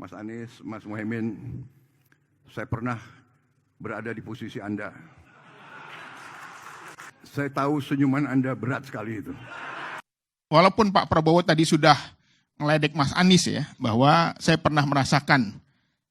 Mas Anies, Mas Muhaimin, saya pernah berada di posisi Anda. Saya tahu senyuman Anda berat sekali itu. Walaupun Pak Prabowo tadi sudah ngeledek Mas Anies ya, bahwa saya pernah merasakan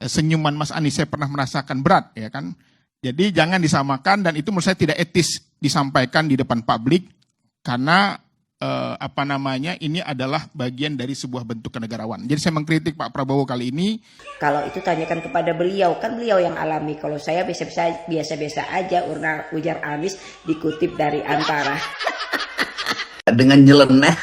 senyuman Mas Anies, saya pernah merasakan berat ya kan. Jadi jangan disamakan, dan itu menurut saya tidak etis disampaikan di depan publik, karena ini adalah bagian dari sebuah bentuk kenegarawan. Jadi saya mengkritik Pak Prabowo kali ini. Kalau itu tanyakan kepada beliau, kan beliau yang alami. Kalau saya biasa-biasa aja, ujar Anies dikutip dari Antara. Dengan nyeleneh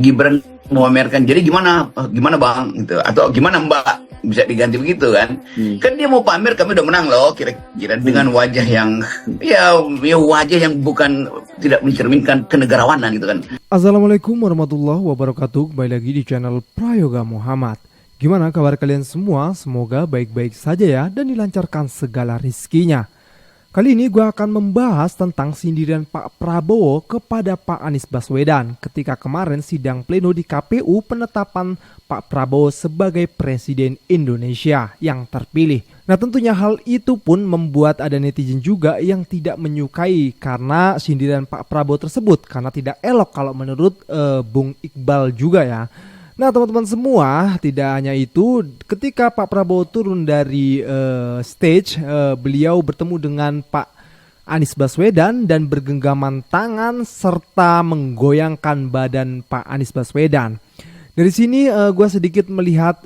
Gibran memamerkan, jadi gimana bang gitu, atau gimana mbak, bisa diganti begitu kan. Kan dia mau pamer kami udah menang loh kira-kira, dengan wajah yang ya wajah yang bukan, tidak mencerminkan kenegarawanan gitu kan. Assalamualaikum warahmatullahi wabarakatuh. Kembali lagi di channel Prayoga Muhammad. Gimana kabar kalian semua? Semoga baik-baik saja ya, dan dilancarkan segala rizkinya. Kali ini gue akan membahas tentang sindiran Pak Prabowo kepada Pak Anies Baswedan ketika kemarin sidang pleno di KPU penetapan Pak Prabowo sebagai Presiden Indonesia yang terpilih. Nah, tentunya hal itu pun membuat ada netizen juga yang tidak menyukai karena sindiran Pak Prabowo tersebut, karena tidak elok kalau menurut Bung Iqbal juga ya. Nah, teman-teman semua, tidak hanya itu, ketika Pak Prabowo turun dari stage, beliau bertemu dengan Pak Anies Baswedan dan bergenggaman tangan serta menggoyangkan badan Pak Anies Baswedan. Dari sini gue sedikit melihat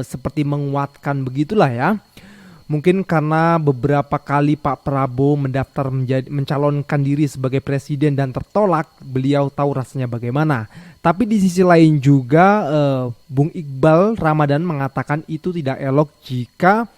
seperti menguatkan begitulah ya. Mungkin karena beberapa kali Pak Prabowo mendaftar mencalonkan diri sebagai presiden dan tertolak, beliau tahu rasanya bagaimana. Tapi di sisi lain juga Bung Iqbal Ramadan mengatakan itu tidak elok jika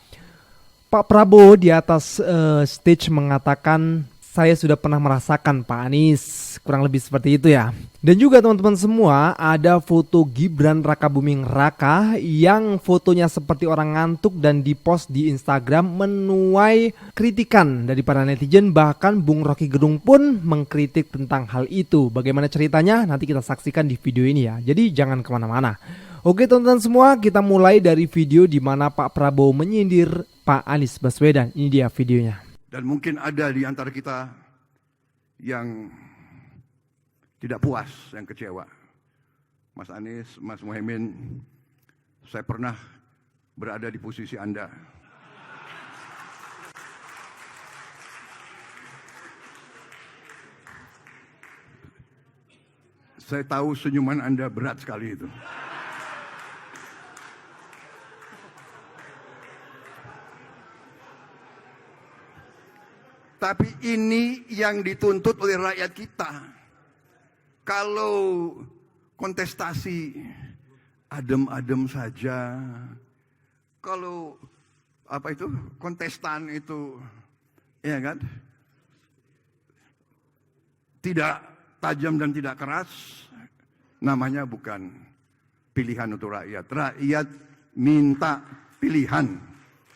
Pak Prabowo di atas stage mengatakan, saya sudah pernah merasakan Pak Anies, kurang lebih seperti itu ya. Dan juga teman-teman semua, ada foto Gibran Rakabuming Raka yang fotonya seperti orang ngantuk dan dipost di Instagram menuai kritikan dari para netizen. Bahkan Bung Rocky Gerung pun mengkritik tentang hal itu. Bagaimana ceritanya? Nanti kita saksikan di video ini ya. Jadi jangan kemana-mana. Oke teman-teman semua, kita mulai dari video di mana Pak Prabowo menyindir Pak Anies Baswedan. Ini dia videonya. Dan mungkin ada di antara kita yang tidak puas, yang kecewa. Mas Anies, Mas Muhaimin, saya pernah berada di posisi Anda. Saya tahu senyuman Anda berat sekali itu. Tapi ini yang dituntut oleh rakyat kita. Kalau kontestasi adem-adem saja, kalau kontestan itu, ya kan, tidak tajam dan tidak keras, namanya bukan pilihan untuk rakyat. Rakyat minta pilihan,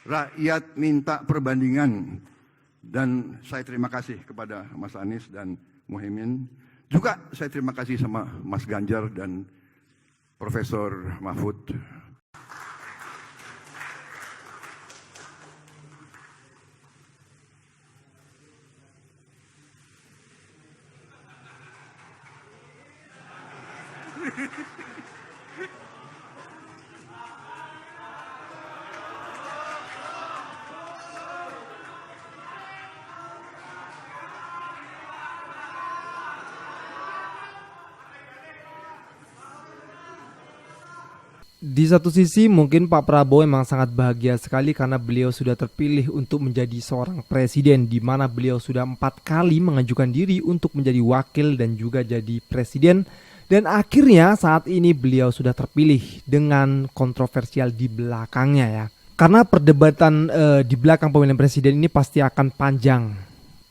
rakyat minta perbandingan. Dan saya terima kasih kepada Mas Anies dan Muhaimin. Juga saya terima kasih sama Mas Ganjar dan Profesor Mahfud. Di satu sisi mungkin Pak Prabowo memang sangat bahagia sekali karena beliau sudah terpilih untuk menjadi seorang presiden, di mana beliau sudah 4 kali mengajukan diri untuk menjadi wakil dan juga jadi presiden, dan akhirnya saat ini beliau sudah terpilih dengan kontroversial di belakangnya ya. Karena perdebatan di belakang pemilihan presiden ini pasti akan panjang,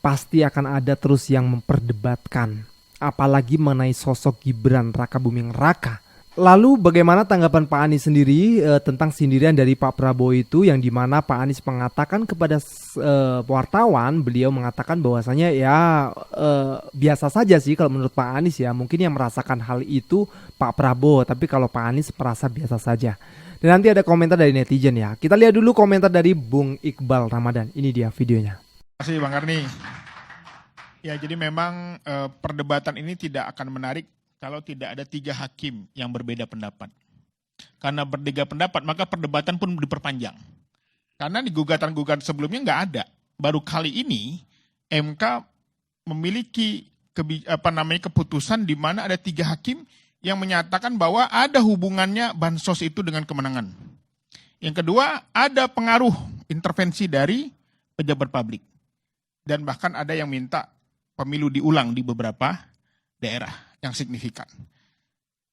pasti akan ada terus yang memperdebatkan, apalagi mengenai sosok Gibran Rakabuming Raka. Lalu bagaimana tanggapan Pak Anies sendiri tentang sindiran dari Pak Prabowo itu, yang dimana Pak Anies mengatakan kepada wartawan, beliau mengatakan bahwasanya ya biasa saja sih kalau menurut Pak Anies ya, mungkin yang merasakan hal itu Pak Prabowo, tapi kalau Pak Anies merasa biasa saja. Dan nanti ada komentar dari netizen ya. Kita lihat dulu komentar dari Bung Iqbal Ramadan. Ini dia videonya. Terima kasih Bang Karni. Ya, jadi memang perdebatan ini tidak akan menarik kalau tidak ada 3 hakim yang berbeda pendapat. Karena berbeda pendapat, maka perdebatan pun diperpanjang. Karena di gugatan-gugatan sebelumnya nggak ada. Baru kali ini MK memiliki keputusan di mana ada 3 hakim yang menyatakan bahwa ada hubungannya bansos itu dengan kemenangan. Yang kedua, ada pengaruh intervensi dari pejabat publik. Dan bahkan ada yang minta pemilu diulang di beberapa daerah yang signifikan.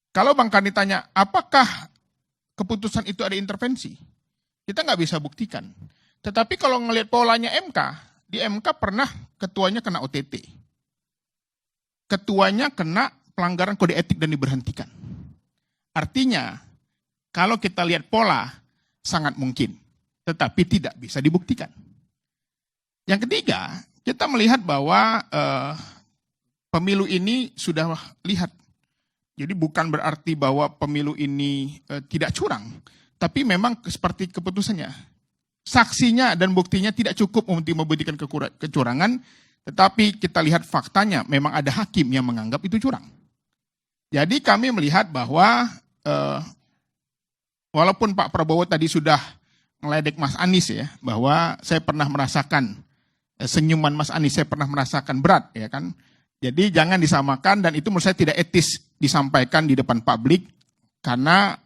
Kalau Bang Karni tanya, apakah keputusan itu ada intervensi? Kita nggak bisa buktikan. Tetapi kalau ngelihat polanya MK, di MK pernah ketuanya kena OTT. Ketuanya kena pelanggaran kode etik dan diberhentikan. Artinya, kalau kita lihat pola, sangat mungkin. Tetapi tidak bisa dibuktikan. Yang ketiga, kita melihat bahwa pemilu ini sudah lihat. Jadi bukan berarti bahwa pemilu ini tidak curang, tapi memang seperti keputusannya. Saksinya dan buktinya tidak cukup untuk membuktikan kecurangan, tetapi kita lihat faktanya memang ada hakim yang menganggap itu curang. Jadi kami melihat bahwa walaupun Pak Prabowo tadi sudah meledek Mas Anies ya, bahwa saya pernah merasakan senyuman Mas Anies, saya pernah merasakan berat ya kan. Jadi jangan disamakan, dan itu menurut saya tidak etis disampaikan di depan publik karena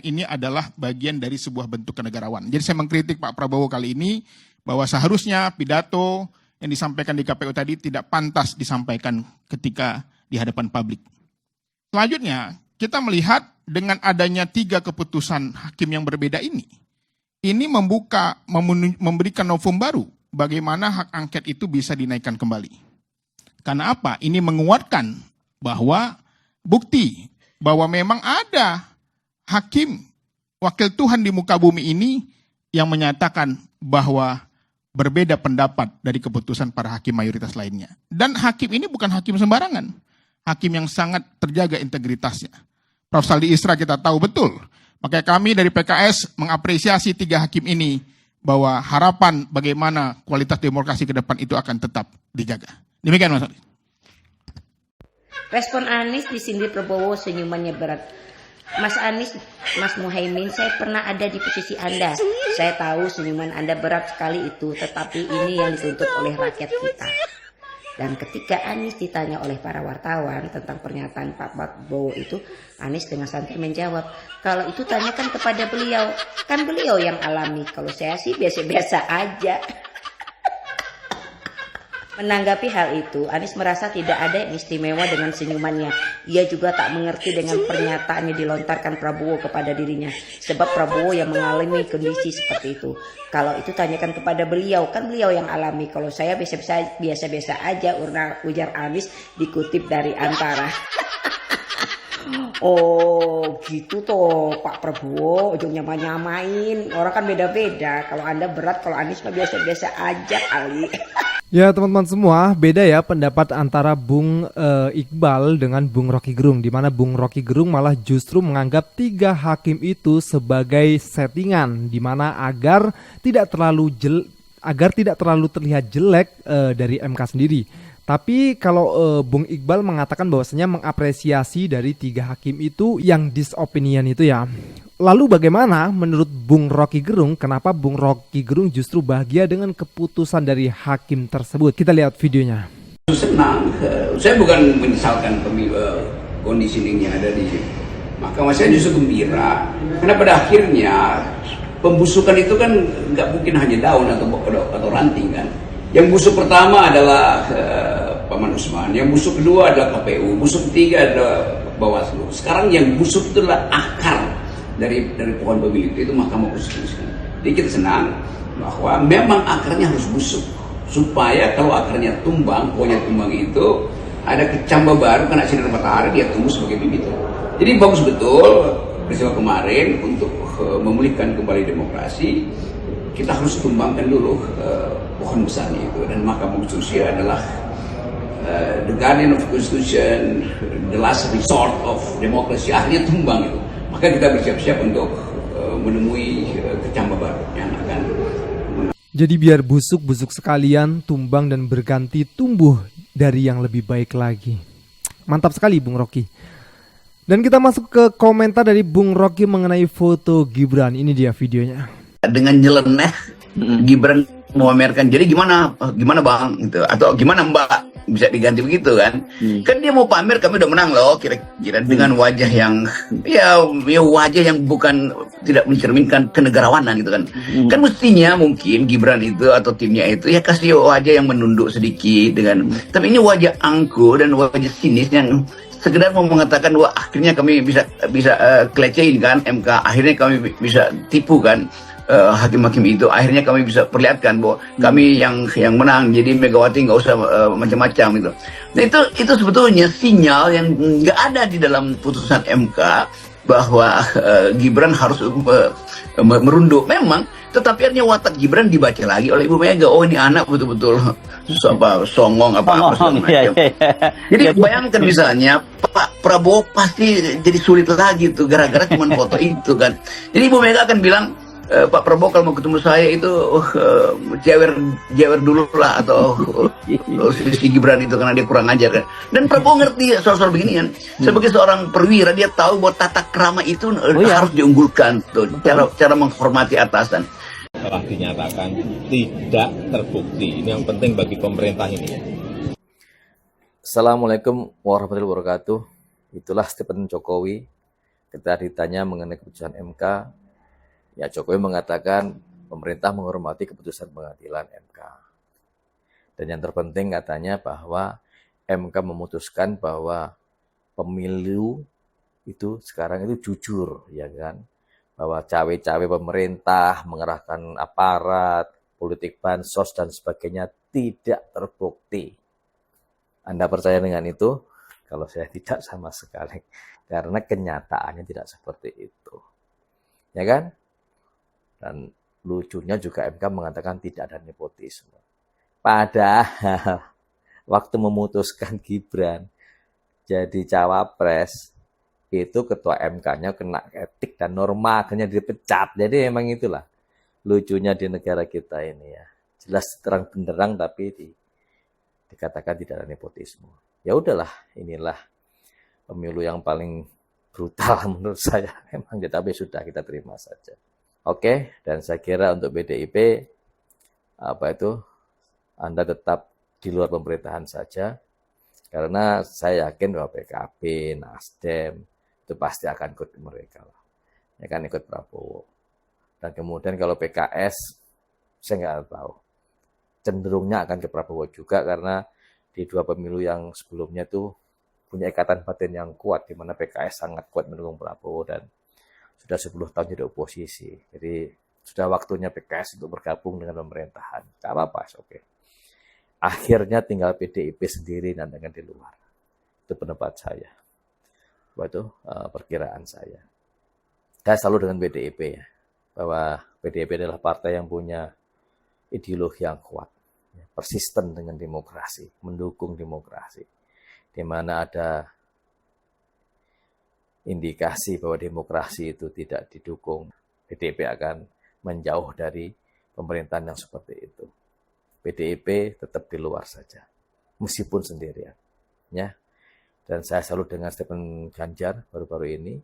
ini adalah bagian dari sebuah bentuk kenegarawan. Jadi saya mengkritik Pak Prabowo kali ini bahwa seharusnya pidato yang disampaikan di KPU tadi tidak pantas disampaikan ketika di hadapan publik. Selanjutnya, kita melihat dengan adanya 3 keputusan hakim yang berbeda ini memberikan novum baru bagaimana hak angket itu bisa dinaikkan kembali. Karena apa? Ini menguatkan bahwa bukti bahwa memang ada hakim wakil Tuhan di muka bumi ini yang menyatakan bahwa berbeda pendapat dari keputusan para hakim mayoritas lainnya. Dan hakim ini bukan hakim sembarangan. Hakim yang sangat terjaga integritasnya. Prof. Saldi Isra kita tahu betul. Makanya kami dari PKS mengapresiasi 3 hakim ini bahwa harapan bagaimana kualitas demokrasi ke depan itu akan tetap dijaga. Demikian Mas Ali. Respon Anies disindir Prabowo, senyumannya berat. Mas Anies, Mas Muhaimin, saya pernah ada di posisi Anda. Saya tahu senyuman Anda berat sekali itu, tetapi ini yang dituntut oleh rakyat kita. Dan ketika Anies ditanya oleh para wartawan tentang pernyataan Pak Prabowo itu, Anies dengan santai menjawab, kalau itu tanyakan kepada beliau, kan beliau yang alami, kalau saya sih biasa-biasa aja. Menanggapi hal itu, Anies merasa tidak ada yang istimewa dengan senyumannya. Ia juga tak mengerti dengan pernyataan yang dilontarkan Prabowo kepada dirinya. Sebab Prabowo yang mengalami kondisi seperti itu. Kalau itu tanyakan kepada beliau, kan beliau yang alami. Kalau saya biasa-biasa aja, ujar Anies dikutip dari Antara. Oh gitu toh Pak Prabowo, ujung nyamain. Orang kan beda-beda. Kalau Anda berat, kalau Anies mah biasa-biasa aja kali. Ya teman-teman semua, beda ya pendapat antara Bung Iqbal dengan Bung Rocky Gerung, di mana Bung Rocky Gerung malah justru menganggap 3 hakim itu sebagai settingan, di mana agar tidak terlalu terlihat jelek dari MK sendiri. Tapi kalau Bung Iqbal mengatakan bahwasanya mengapresiasi dari 3 hakim itu yang disopinion itu ya. Lalu bagaimana menurut Bung Rocky Gerung, kenapa Bung Rocky Gerung justru bahagia dengan keputusan dari hakim tersebut? Kita lihat videonya. Senang, saya bukan menyesalkan kondisi yang ada di mahkamah, saya justru gembira. Karena pada akhirnya pembusukan itu kan nggak mungkin hanya daun atau ranting kan. Yang busuk pertama adalah Pak Usman, yang busuk kedua adalah KPU, busuk ketiga adalah Bawaslu. Sekarang yang busuk itu adalah akar dari pohon pemilu itu Mahkamah Konstitusi. Jadi kita senang bahwa memang akarnya harus busuk supaya kalau akarnya tumbang, pohonnya tumbang itu ada kecamba baru kena sinar matahari, dia tumbuh sebagai bibit. Jadi bagus betul peristiwa kemarin untuk memulihkan kembali demokrasi. Kita harus tumbangkan dulu pohon besarnya itu, dan Mahkamah Konstitusi adalah the guardian of constitution, the last resort of demokrasi. Akhirnya tumbang itu, maka kita bersiap-siap untuk menemui kecamba baru yang akan. Jadi biar busuk-busuk sekalian tumbang dan berganti tumbuh dari yang lebih baik lagi. Mantap sekali Bung Rocky. Dan kita masuk ke komentar dari Bung Rocky mengenai foto Gibran. Ini dia videonya. Dengan nyeleneh Gibran memamerkan, jadi gimana bang gitu, atau gimana mbak bisa diganti begitu kan. Kan dia mau pamer kami udah menang loh kira-kira, dengan wajah yang ya wajah yang bukan, tidak mencerminkan kenegarawanan gitu kan. Kan mestinya mungkin Gibran itu atau timnya itu ya kasih wajah yang menunduk sedikit dengan, tapi ini wajah angkuh dan wajah sinis yang sekedar mau mengatakan wah akhirnya kami bisa kelecehin kan MK, akhirnya kami bisa tipu kan hakim-hakim itu, akhirnya kami bisa perlihatkan bahwa kami yang menang, jadi Megawati nggak usah macam-macam gitu. Nah itu sebetulnya sinyal yang nggak ada di dalam putusan MK bahwa Gibran harus merunduk. Memang, tetapi artinya watak Gibran dibaca lagi oleh Ibu Mega. Oh ini anak betul-betul songong apa segala macam. Jadi bayangkan misalnya Pak Prabowo pasti jadi sulit lagi tuh gara-gara cuma foto itu kan. Jadi Ibu Mega akan bilang, Pak Prabowo kalau mau ketemu saya itu jewer dulu lah, atau si Gibran itu karena dia kurang ajar kan. Dan Prabowo ngerti soal-soal beginian. Sebagai seorang perwira dia tahu bahwa tata krama itu harus diunggulkan tuh, cara menghormati atasan. Telah dinyatakan tidak terbukti. Ini yang penting bagi pemerintah ini. Assalamualaikum warahmatullahi wabarakatuh. Itulah statement Jokowi ketika ditanya mengenai keputusan MK. Ya, Jokowi mengatakan pemerintah menghormati keputusan pengadilan MK. Dan yang terpenting katanya bahwa MK memutuskan bahwa pemilu itu sekarang itu jujur, ya kan? Bahwa cawe-cawe pemerintah, mengerahkan aparat, politik bansos dan sebagainya tidak terbukti. Anda percaya dengan itu? Kalau saya tidak sama sekali. Karena kenyataannya tidak seperti itu. Ya kan? Dan lucunya juga MK mengatakan tidak ada nepotisme. Padahal waktu memutuskan Gibran jadi cawapres, itu ketua MK-nya kena etik dan norma, akhirnya dipecat. Jadi memang itulah lucunya di negara kita ini ya. Jelas terang benderang tapi dikatakan tidak ada nepotisme. Ya udahlah, inilah pemilu yang paling brutal menurut saya. Memang tapi sudah kita terima saja. Oke, dan saya kira untuk PDIP Anda tetap di luar pemerintahan saja, karena saya yakin bahwa PKB, Nasdem itu pasti akan ikut mereka lah, ya kan, ikut Prabowo. Dan kemudian kalau PKS saya nggak tahu, cenderungnya akan ke Prabowo juga, karena di dua pemilu yang sebelumnya tuh punya ikatan batin yang kuat, di mana PKS sangat kuat mendukung Prabowo dan sudah 10 tahun jadi oposisi. Jadi sudah waktunya PKS untuk bergabung dengan pemerintahan. Gak apa-apa, oke. Akhirnya tinggal PDIP sendiri dan dengan di luar. Itu pendapat saya. Itu perkiraan saya. Saya selalu dengan PDIP ya. Bahwa PDIP adalah partai yang punya ideologi yang kuat. Persisten dengan demokrasi. Mendukung demokrasi. Di mana ada indikasi bahwa demokrasi itu tidak didukung, PDIP akan menjauh dari pemerintahan yang seperti itu. PDIP tetap di luar saja, meskipun sendirian. Ya. Dan saya selalu dengan statement Ganjar baru-baru ini,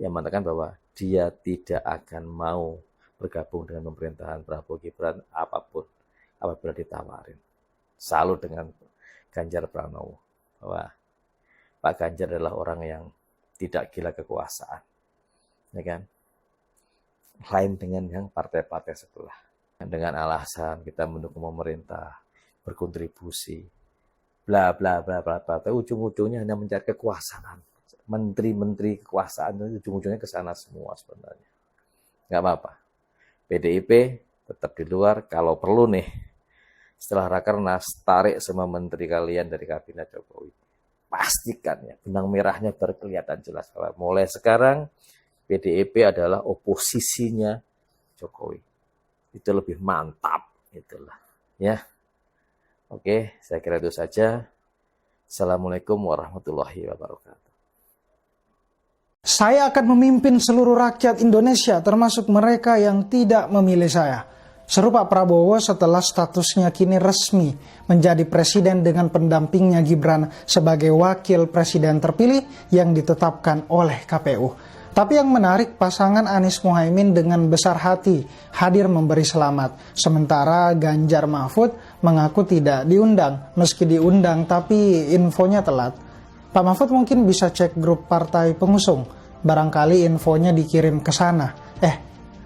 yang mengatakan bahwa dia tidak akan mau bergabung dengan pemerintahan Prabowo Gibran apapun, apabila ditawarin. Selalu dengan Ganjar Pranowo, bahwa Pak Ganjar adalah orang yang tidak gila kekuasaan, ya kan? Lain dengan yang partai-partai sebelah. Dengan alasan kita mendukung pemerintah, berkontribusi, bla bla bla bla bla. Ujung-ujungnya hanya mencari kekuasaan. Menteri-menteri kekuasaan itu ujung-ujungnya ke sana semua sebenarnya. Nggak apa-apa. PDIP tetap di luar. Kalau perlu nih, setelah Rakernas tarik semua menteri kalian dari kabinet Jokowi. pastikan ya benang merahnya berkelihatan jelas bahwa mulai sekarang PDIP adalah oposisinya Jokowi. Itu lebih mantap itulah ya. Oke, saya kira itu saja. Assalamualaikum warahmatullahi wabarakatuh. Saya akan memimpin seluruh rakyat Indonesia termasuk mereka yang tidak memilih saya. Seru Pak Prabowo setelah statusnya kini resmi menjadi presiden dengan pendampingnya Gibran sebagai wakil presiden terpilih yang ditetapkan oleh KPU. Tapi yang menarik, pasangan Anies Muhaimin dengan besar hati hadir memberi selamat. Sementara Ganjar Mahfud mengaku tidak diundang. Meski diundang tapi infonya telat. Pak Mahfud mungkin bisa cek grup partai pengusung. Barangkali infonya dikirim ke sana.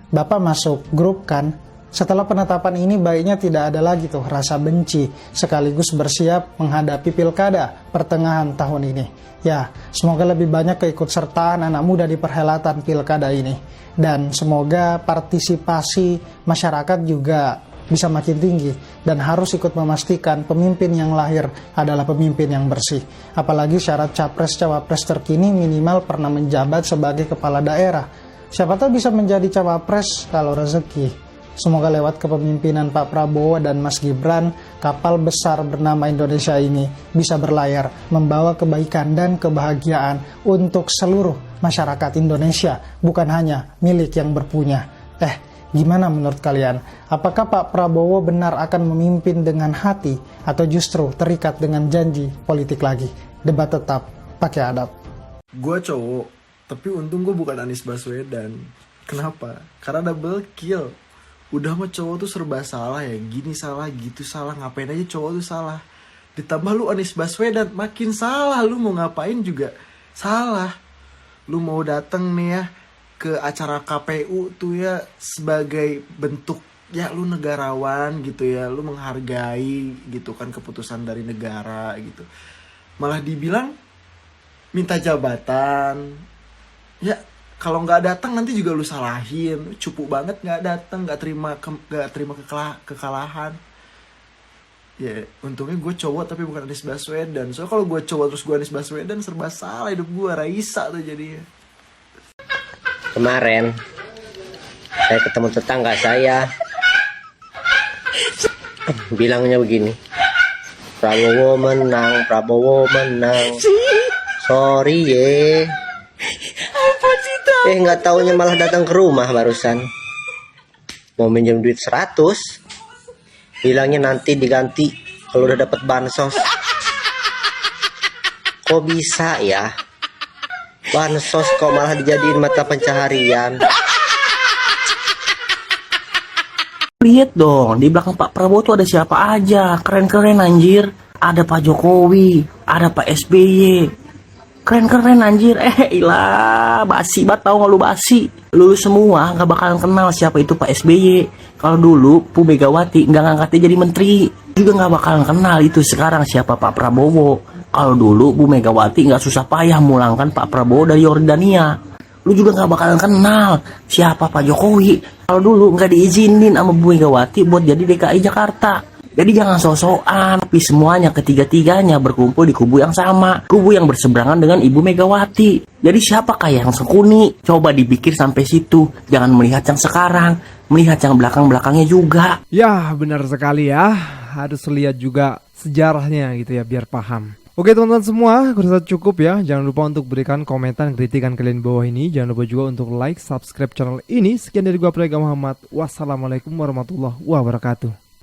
Bapak masuk grup kan? Setelah penetapan ini baiknya tidak ada lagi tuh rasa benci sekaligus bersiap menghadapi pilkada pertengahan tahun ini. Ya, semoga lebih banyak keikutsertaan anak muda di perhelatan pilkada ini. Dan semoga partisipasi masyarakat juga bisa makin tinggi dan harus ikut memastikan pemimpin yang lahir adalah pemimpin yang bersih. Apalagi syarat capres-cawapres terkini minimal pernah menjabat sebagai kepala daerah. Siapa tahu bisa menjadi cawapres kalau rezeki. Semoga lewat kepemimpinan Pak Prabowo dan Mas Gibran, kapal besar bernama Indonesia ini bisa berlayar, membawa kebaikan dan kebahagiaan untuk seluruh masyarakat Indonesia, bukan hanya milik yang berpunya. Gimana menurut kalian? Apakah Pak Prabowo benar akan memimpin dengan hati atau justru terikat dengan janji politik lagi? Debat tetap pakai adab. Gue cowok, tapi untung gue bukan Anies Baswedan. Kenapa? Karena double kill. Udah mah cowok tuh serba salah ya, gini salah, gitu salah, ngapain aja cowok tuh salah. Ditambah lu Anies Baswedan, makin salah, lu mau ngapain juga salah. Lu mau dateng nih ya ke acara KPU tuh ya sebagai bentuk ya lu negarawan gitu ya, lu menghargai gitu kan keputusan dari negara gitu. Malah dibilang minta jabatan, ya kalau nggak datang nanti juga lu salahin, cupu banget nggak datang, nggak terima kekalahan. Ya untungnya gue cowok tapi bukan Anies Baswedan. Soalnya kalau gue cowok terus gue Anies Baswedan serba salah hidup gue, Raisa tuh jadinya. Kemarin saya ketemu tetangga saya, bilangnya begini, Prabowo menang, sorry ye. Nggak taunya malah datang ke rumah barusan. Mau minjem duit 100, bilangnya nanti diganti kalau udah dapat bansos. Kok bisa ya? Bansos kok malah dijadiin mata pencaharian. Lihat dong, di belakang Pak Prabowo tuh ada siapa aja. Keren-keren anjir. Ada Pak Jokowi, ada Pak SBY. Keren-keren anjir. Ilah, basi banget, tau gak lu basi. Lu semua gak bakalan kenal siapa itu Pak SBY. Kalau dulu Bu Megawati gak ngangkatnya jadi menteri, juga gak bakalan kenal itu sekarang siapa Pak Prabowo. Kalau dulu Bu Megawati gak susah payah mulangkan Pak Prabowo dari Yordania, lu juga gak bakalan kenal siapa Pak Jokowi. Kalau dulu gak diizinin sama Bu Megawati buat jadi DKI Jakarta. Jadi jangan sok-sokan, tapi semuanya ketiga-tiganya berkumpul di kubu yang sama, kubu yang berseberangan dengan Ibu Megawati. Jadi siapakah yang sekuni? Coba dipikir sampai situ, jangan melihat yang sekarang, melihat yang belakang-belakangnya juga. Ya benar sekali ya, harus lihat juga sejarahnya gitu ya biar paham. Oke teman-teman semua, aku rasa cukup ya. Jangan lupa untuk berikan komentar dan kritikan kalian bawah ini. Jangan lupa juga untuk like, subscribe channel ini. Sekian dari gua Prega Muhammad. Wassalamualaikum warahmatullahi wabarakatuh.